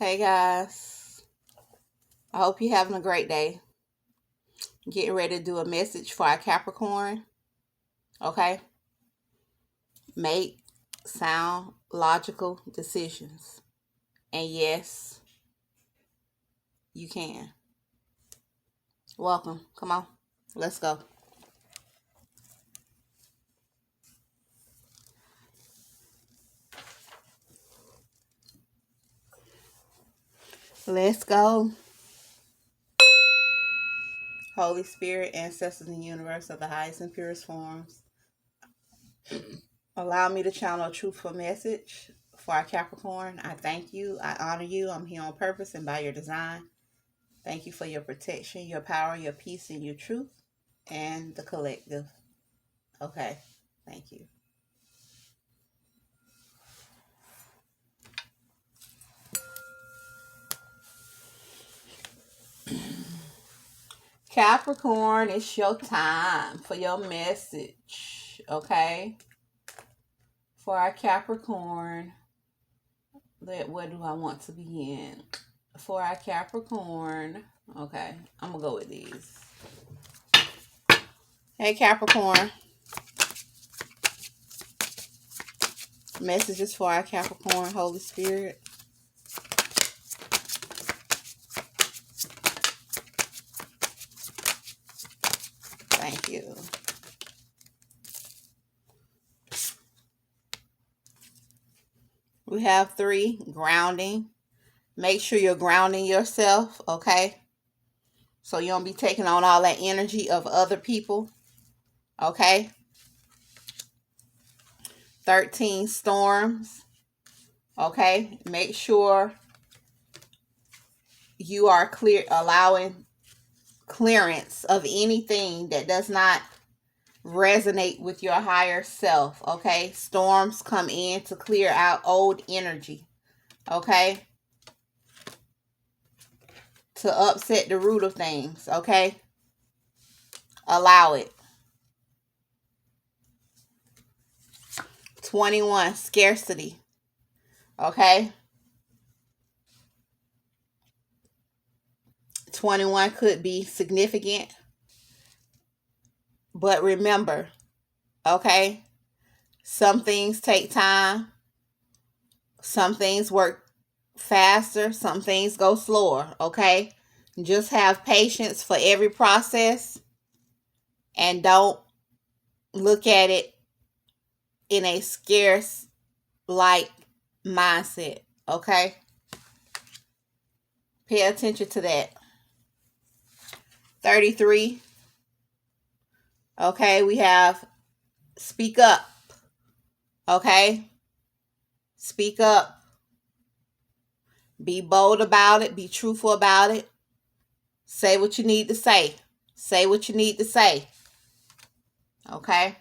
Hey guys, I hope you're having a great day. Getting ready to do a message for our Capricorn. Okay? Make sound, logical decisions. And yes, you can. Welcome. Come on. Let's go. Let's go. Holy Spirit, ancestors in the universe of the highest and purest forms. Allow me to channel a truthful message for our Capricorn. I thank you. I honor you. I'm here on purpose and by your design. Thank you for your protection, your power, your peace, and your truth, and the collective. Okay. Thank you. Capricorn, it's your time for your message. Okay. For our Capricorn, where do I want to begin? For our Capricorn, okay, I'm going to go with these. Hey, Capricorn. Messages for our Capricorn, Holy Spirit. Thank you. We have 3, grounding. Make sure you're grounding yourself, okay? So you don't be taking on all that energy of other people, okay? 13, storms, okay? Make sure you are allowing clearance of anything that does not resonate with your higher self, okay? Storms come in to clear out old energy, okay? To upset the root of things, okay? Allow it. 21, scarcity, okay? 21 could be significant, but remember, okay, some things take time, some things work faster, some things go slower, okay? Just have patience for every process and don't look at it in a scarce like mindset, okay? Pay attention to that. 33, okay, we have speak up, okay? Speak up. Be bold about it. Be truthful about it. Say what you need to say. Say what you need to say. Okay?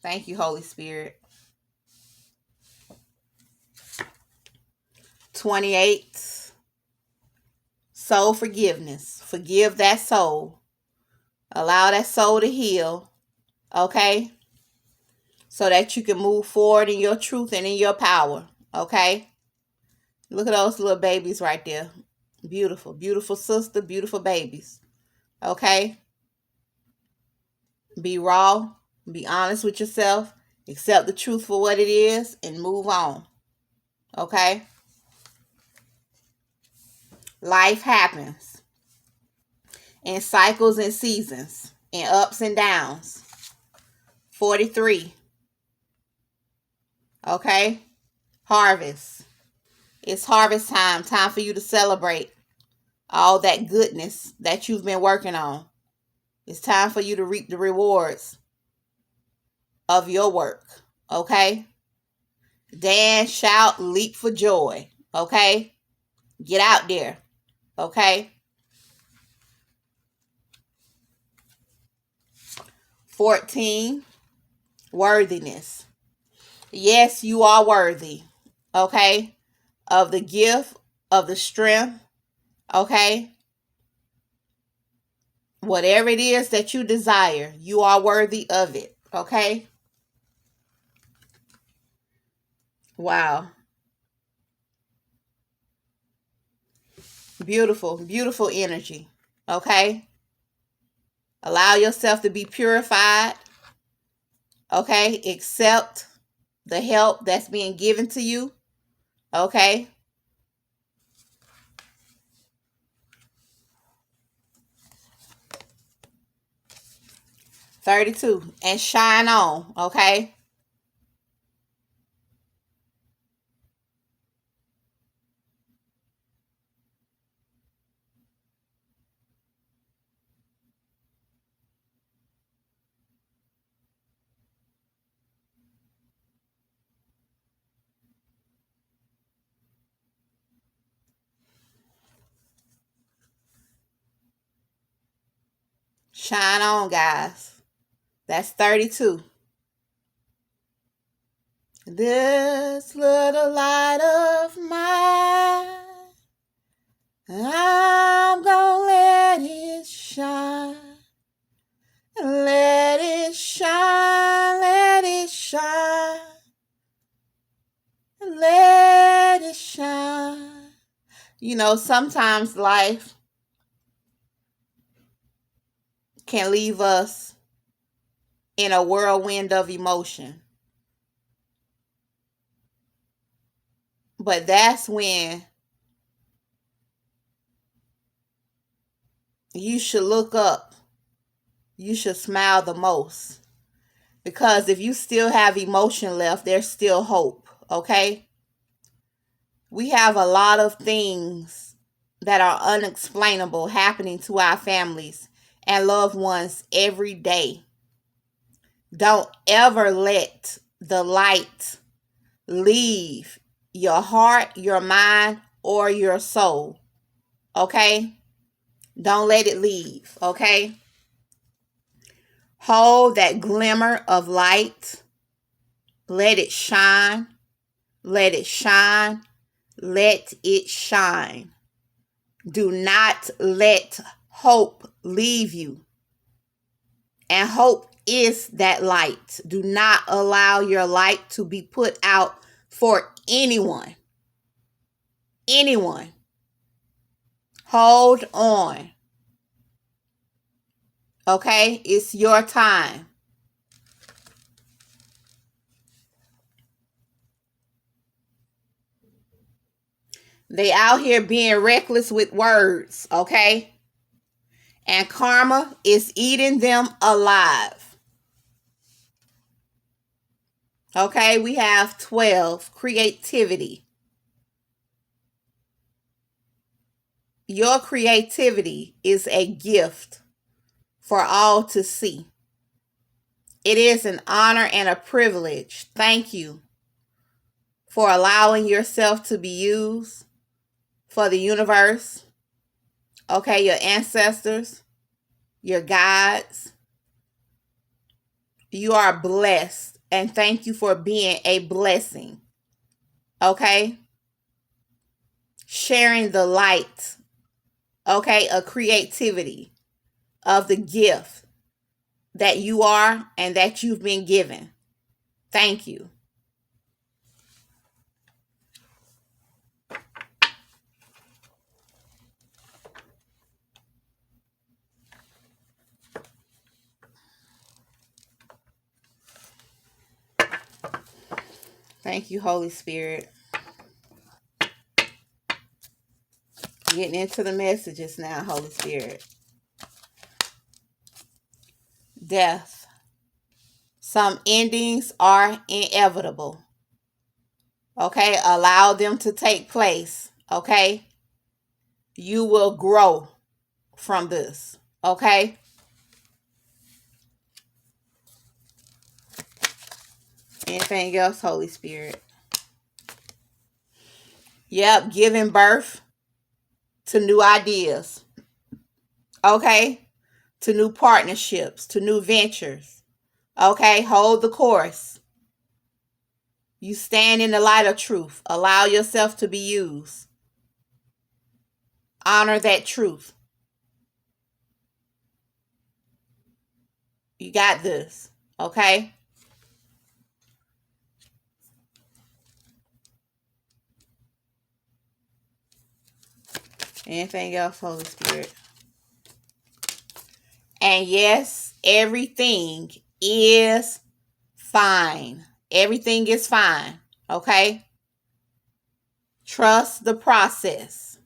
Thank you, Holy Spirit. 28. Soul forgiveness. Forgive that soul. Allow that soul to heal. Okay? So that you can move forward in your truth and in your power. Okay? Look at those little babies right there. Beautiful. Beautiful sister. Beautiful babies. Okay? Be raw. Be honest with yourself. Accept the truth for what it is and move on. Okay? Life happens in cycles and seasons, in ups and downs. 43. Okay? Harvest. It's harvest time. Time for you to celebrate all that goodness that you've been working on. It's time for you to reap the rewards of your work. Okay? Dance, shout, leap for joy. Okay? Get out there. Okay? 14, worthiness. Yes, you are worthy. Okay? Of the gift, of the strength. Okay? Whatever it is that you desire, you are worthy of it. Okay? Wow. Beautiful, beautiful energy. Okay? Allow yourself to be purified. Okay? Accept the help that's being given to you. Okay? 32. And shine on. Okay? Shine on, guys. That's 32. This little light of mine, I'm gonna let it shine. Let it shine, let it shine, let it shine. You know, sometimes life can leave us in a whirlwind of emotion. But that's when you should look up. You should smile the most. Because if you still have emotion left, there's still hope, okay? We have a lot of things that are unexplainable happening to our families and loved ones every day. Don't ever let the light leave your heart, your mind, or your soul, okay? Don't let it leave, okay? Hold that glimmer of light. Let it shine. Let it shine. Let it shine. Do not let hope leave you. And hope is that light. Do not allow your light to be put out for anyone. Anyone. Hold on. Okay? It's your time. They out here being reckless with words, okay? And karma is eating them alive. Okay, we have 12, creativity. Your creativity is a gift for all to see. It is an honor and a privilege. Thank you for allowing yourself to be used for the universe. Okay, your ancestors, your guides. You are blessed, and thank you for being a blessing. Okay? Sharing the light, okay, of creativity, of the gift that you are and that you've been given. Thank you. Thank you, Holy Spirit. Getting into the messages now, Holy Spirit. Death. Some endings are inevitable. Okay? Allow them to take place. Okay? You will grow from this. Okay? Anything else, Holy Spirit? Yep, giving birth to new ideas. Okay? To new partnerships, to new ventures. Okay? Hold the course. You stand in the light of truth. Allow yourself to be used. Honor that truth. You got this. Okay? Anything else, Holy Spirit? And yes, everything is fine. Everything is fine. Okay? Trust the process.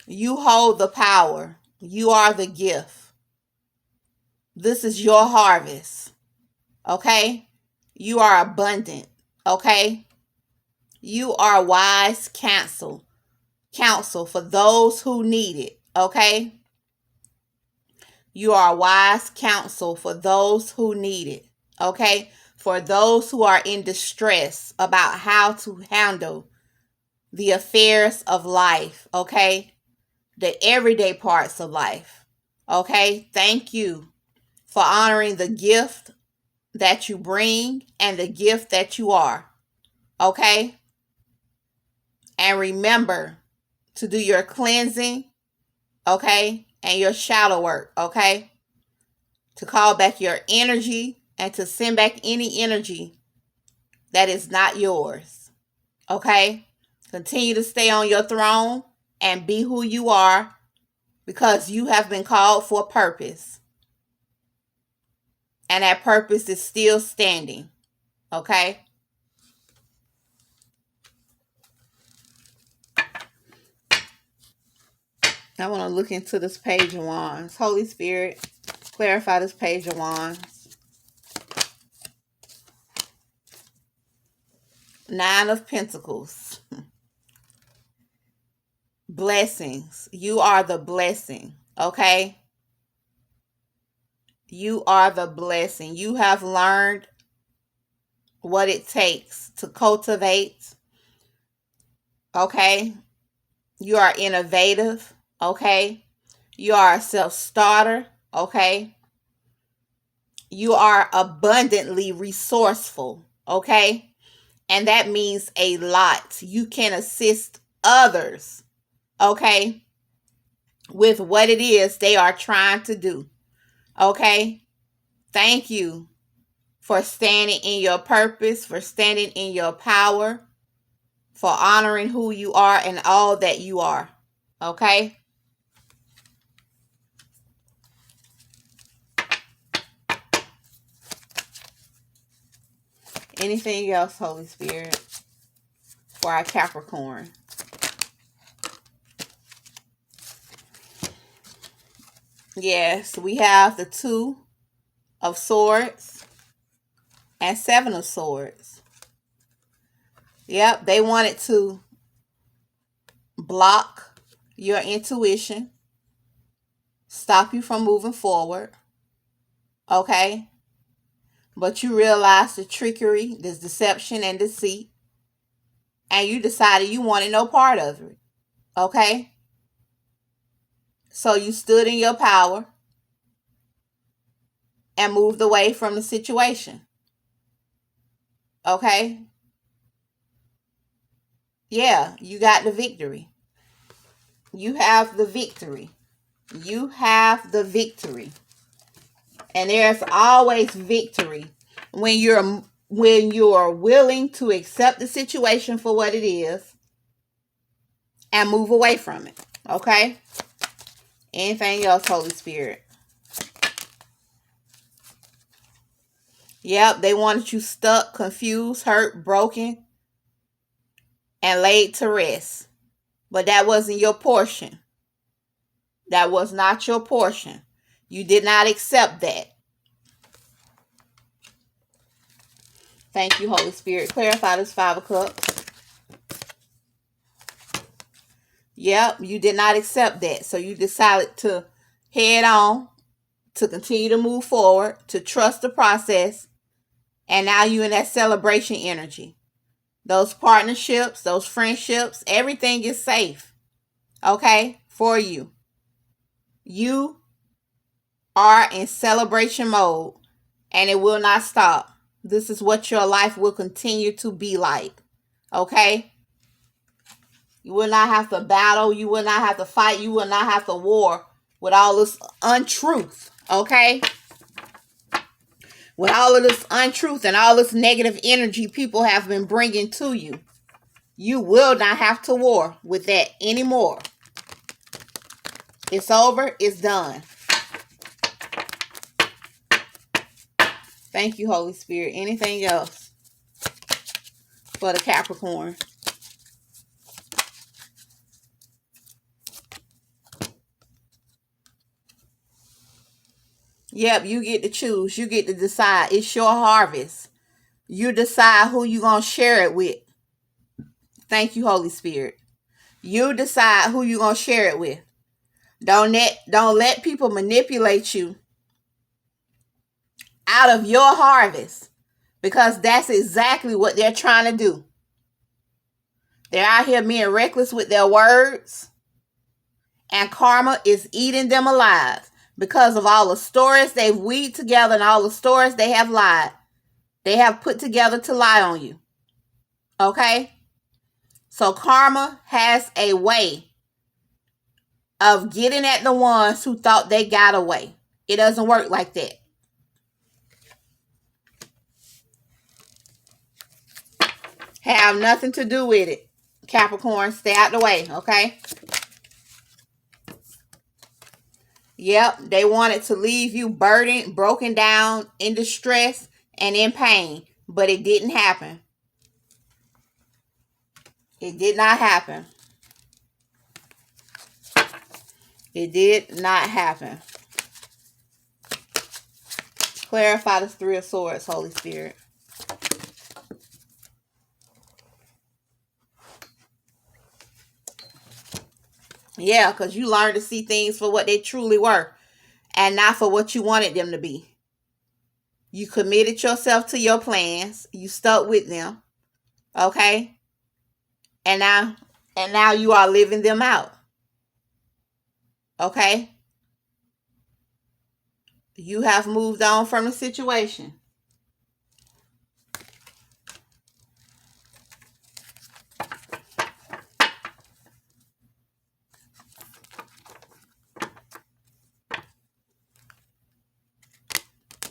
You hold the power. You are the gift. This is your harvest. Okay? You are abundant. Okay? You are wise counsel. Counsel for those who need it. Okay? You are wise counsel for those who need it. Okay? For those who are in distress about how to handle the affairs of life. Okay? The everyday parts of life. Okay? Thank you for honoring the gift that you bring and the gift that you are. Okay? And remember to do your cleansing, okay? And your shadow work, okay? To call back your energy and to send back any energy that is not yours, okay? Continue to stay on your throne and be who you are because you have been called for a purpose. And that purpose is still standing, okay? I want to look into this page of wands. Holy Spirit, clarify this page of wands. 9 of Pentacles. Blessings. You are the blessing. Okay? You are the blessing. You have learned what it takes to cultivate. Okay? You are innovative. Okay? You are a self-starter. Okay? You are abundantly resourceful. Okay? And that means a lot. You can assist others. Okay? With what it is they are trying to do. Okay? Thank you for standing in your purpose, for standing in your power, for honoring who you are and all that you are. Okay? Anything else, Holy Spirit, for our Capricorn? Yes, we have the 2 of Swords and 7 of Swords. Yep, they wanted to block your intuition, stop you from moving forward. Okay? But you realized the trickery, this deception and deceit, and you decided you wanted no part of it. Okay? So you stood in your power and moved away from the situation. Okay? Yeah, you got the victory. You have the victory. You have the victory. And there's always victory when you're willing to accept the situation for what it is and move away from it. Okay? Anything else, Holy Spirit? Yep, they wanted you stuck, confused, hurt, broken, and laid to rest. But that wasn't your portion. That was not your portion. You did not accept that. Thank you, Holy Spirit. Clarify this 5 of Cups. Yep, you did not accept that. So you decided to head on, to continue to move forward, to trust the process. And now you're in that celebration energy. Those partnerships, those friendships, everything is safe. Okay? For you. You are in celebration mode. And it will not stop. This is what your life will continue to be like. Okay? You will not have to battle. You will not have to fight. You will not have to war with all this untruth. Okay? With all of this untruth and all this negative energy people have been bringing to you, you will not have to war with that anymore. It's over. It's done. Thank you, Holy Spirit. Anything else for the Capricorn? Yep, you get to choose. You get to decide. It's your harvest. You decide who you going to share it with. Thank you, Holy Spirit. You decide who you going to share it with. Don't let people manipulate you out of your harvest, because that's exactly what they're trying to do. They're out here being reckless with their words, and karma is eating them alive because of all the stories they've weaved together and all the stories they have lied. They have put together to lie on you. Okay? So karma has a way of getting at the ones who thought they got away. It doesn't work like that. Have nothing to do with it. Capricorn, stay out the way, okay? Yep, they wanted to leave you burdened, broken down, in distress, and in pain. But it didn't happen. It did not happen. It did not happen. Clarify the Three of Swords, Holy Spirit. Yeah, because you learned to see things for what they truly were and not for what you wanted them to be. You committed yourself to your plans. You stuck with them. Okay? And now you are living them out. Okay? You have moved on from the situation.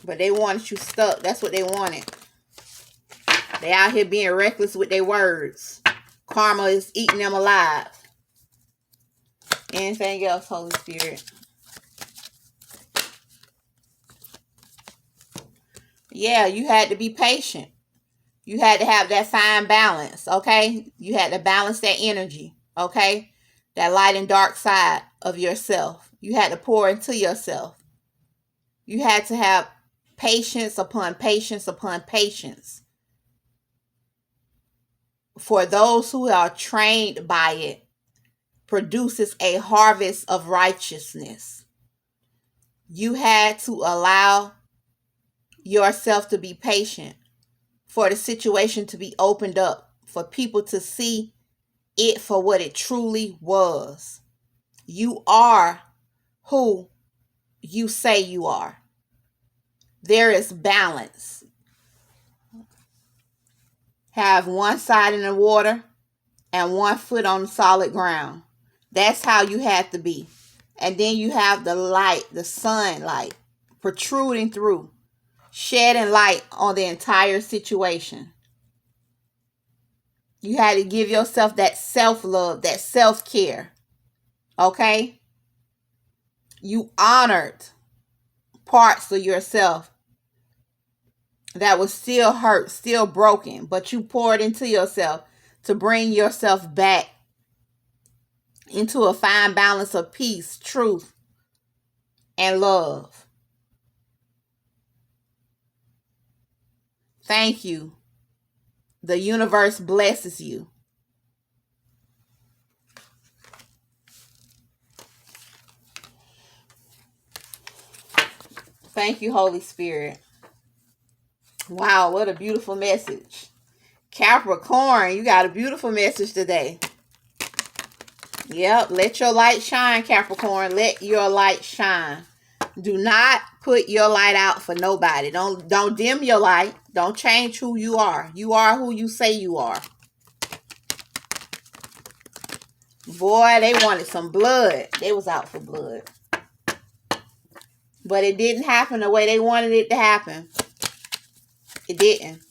But they wanted you stuck. That's what they wanted. They out here being reckless with their words. Karma is eating them alive. Anything else, Holy Spirit? Yeah, you had to be patient. You had to have that fine balance, okay? You had to balance that energy, okay? That light and dark side of yourself. You had to pour into yourself. You had to have patience upon patience upon patience. For those who are trained by it, produces a harvest of righteousness. You had to allow yourself to be patient for the situation to be opened up, for people to see it for what it truly was. You are who you say you are. There is balance. Have one side in the water and one foot on the solid ground. That's how you have to be. And then you have the light, the sunlight, protruding through, shedding light on the entire situation. You had to give yourself that self-love, that self-care. Okay? You honored parts of yourself that was still hurt, still broken, but you poured into yourself to bring yourself back into a fine balance of peace, truth, and love. Thank you. The universe blesses you. Thank you, Holy Spirit. Wow, what a beautiful message. Capricorn, you got a beautiful message today. Yep, let your light shine, Capricorn. Let your light shine. Do not put your light out for nobody. Don't dim your light. Don't change who you are. You are who you say you are. Boy, they wanted some blood. They was out for blood. But it didn't happen the way they wanted it to happen. It didn't.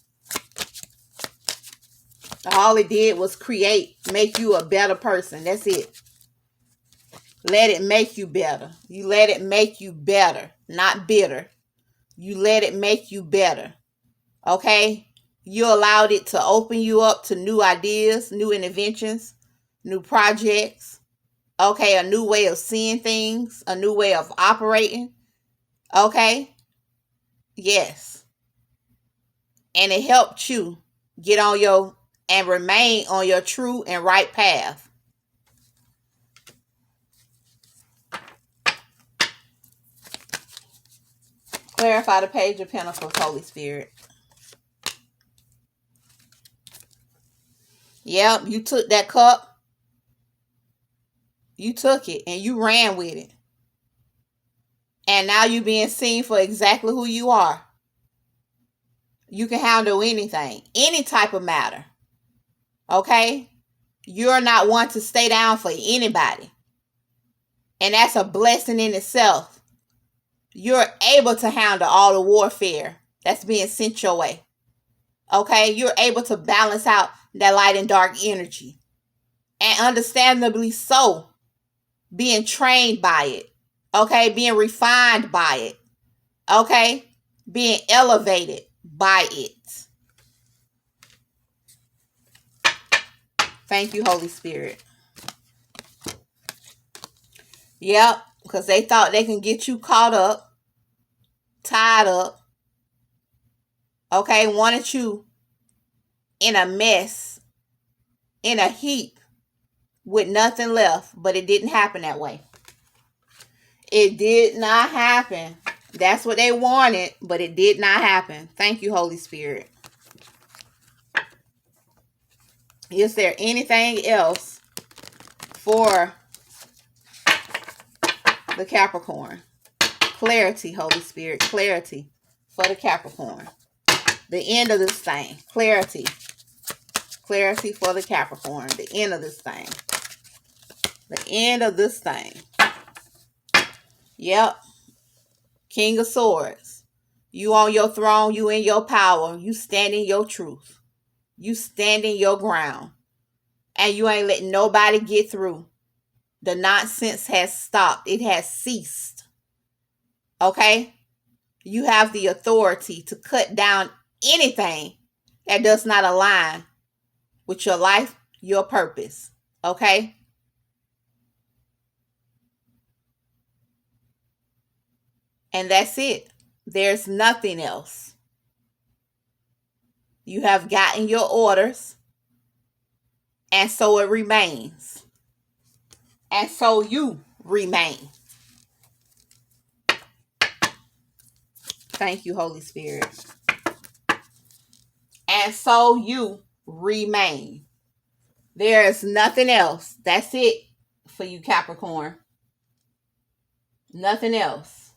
All it did was make you a better person. That's it. Let it make you better. You let it make you better, not bitter. You let it make you better. Okay? You allowed it to open you up to new ideas, new inventions, new projects. Okay? A new way of seeing things, a new way of operating. Okay? Yes. And it helped you get on your and remain on your true and right path. Clarify the Page of Pentacles, Holy Spirit. Yep, you took that cup. You took it and you ran with it. And now you're being seen for exactly who you are. You can handle anything, any type of matter. Okay? You're not one to stay down for anybody. And that's a blessing in itself. You're able to handle all the warfare that's being sent your way. Okay? You're able to balance out that light and dark energy. And understandably so, being trained by it. Okay? Being refined by it. Okay? Being elevated by it. Thank you, Holy Spirit. Yep, because they thought they can get you caught up, tied up. Okay, wanted you in a mess, in a heap, with nothing left. But it didn't happen that way. It did not happen. That's what they wanted, but it did not happen. Thank you, Holy Spirit. Is there anything else for the Capricorn? Clarity, Holy Spirit. Clarity for the Capricorn. The end of this thing. Clarity. Clarity for the Capricorn. The end of this thing. The end of this thing. Yep. King of Swords. You on your throne. You in your power. You stand in your truth. You stand in your ground. And you ain't letting nobody get through. The nonsense has stopped. It has ceased. Okay? You have the authority to cut down anything that does not align with your life, your purpose. Okay? And that's it. There's nothing else. You have gotten your orders, and so it remains. And so you remain. Thank you, Holy Spirit. And so you remain. There is nothing else. That's it for you, Capricorn. Nothing else.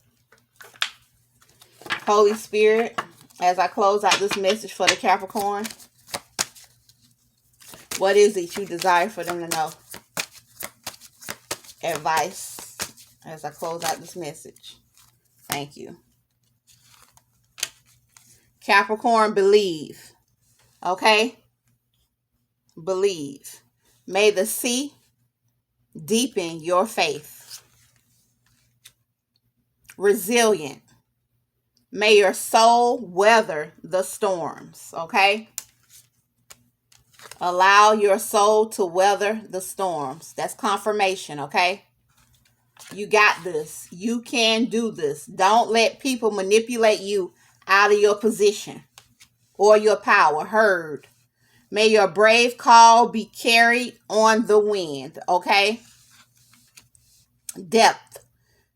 Holy Spirit, as I close out this message for the Capricorn, what is it you desire for them to know? Advice as I close out this message. Thank you. Capricorn, believe. Okay? Believe. May the sea deepen your faith. Resilient. May your soul weather the storms. Okay? Allow your soul to weather the storms. That's confirmation. Okay? You got this. You can do this. Don't let people manipulate you out of your position or your power. Heard. May your brave call be carried on the wind. Okay? Depth.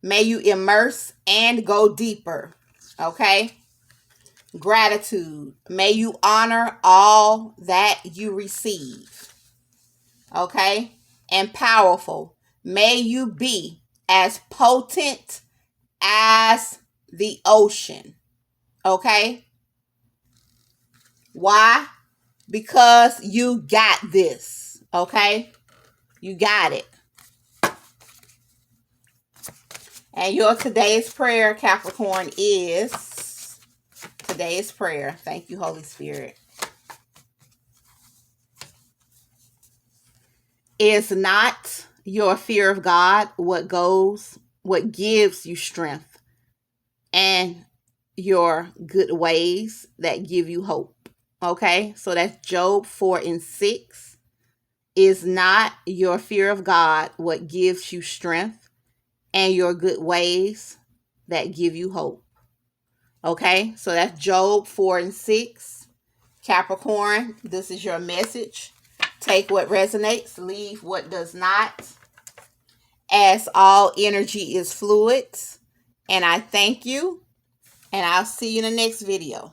May you immerse and go deeper. Okay? Gratitude. May you honor all that you receive. Okay? And powerful. May you be as potent as the ocean. Okay? Why? Because you got this. Okay? You got it. And your today's prayer, Capricorn, is today's prayer. Thank you, Holy Spirit. Is not your fear of God what gives you strength and your good ways that give you hope? Okay, so that's Job 4 and 6. Is not your fear of God what gives you strength and your good ways that give you hope? Okay, so that's Job 4 and 6. Capricorn, this is your message. Take what resonates, leave what does not, as all energy is fluid. And I thank you, and I'll see you in the next video.